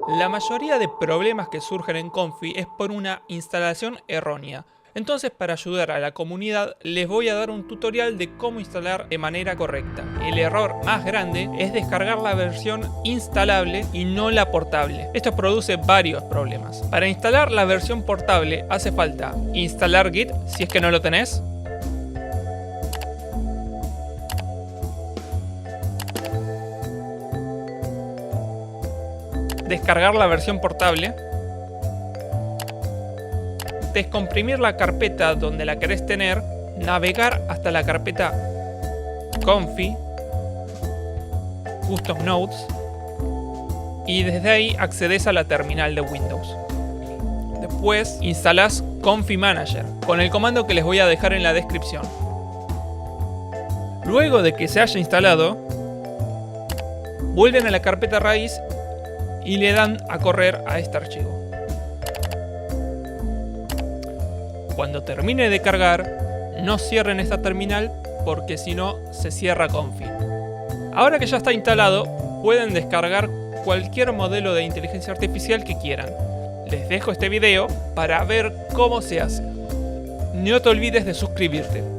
La mayoría de problemas que surgen en Comfy es por una instalación errónea. Entonces, para ayudar a la comunidad, les voy a dar un tutorial de cómo instalar de manera correcta. El error más grande es descargar la versión instalable y no la portable. Esto produce varios problemas. Para instalar la versión portable hace falta instalar Git, si es que no lo tenés. Descargar la versión portable. Descomprimir la carpeta donde la querés tener, navegar hasta la carpeta Comfy, Custom Notes, y desde ahí accedes a la terminal de Windows. Después instalás Comfy Manager con el comando que les voy a dejar en la descripción. Luego de que se haya instalado, vuelven a la carpeta raíz y le dan a correr a este archivo. Cuando termine de cargar, no cierren esta terminal porque si no se cierra Comfy. Ahora que ya está instalado, pueden descargar cualquier modelo de inteligencia artificial que quieran. Les dejo este video para ver cómo se hace. No te olvides de suscribirte.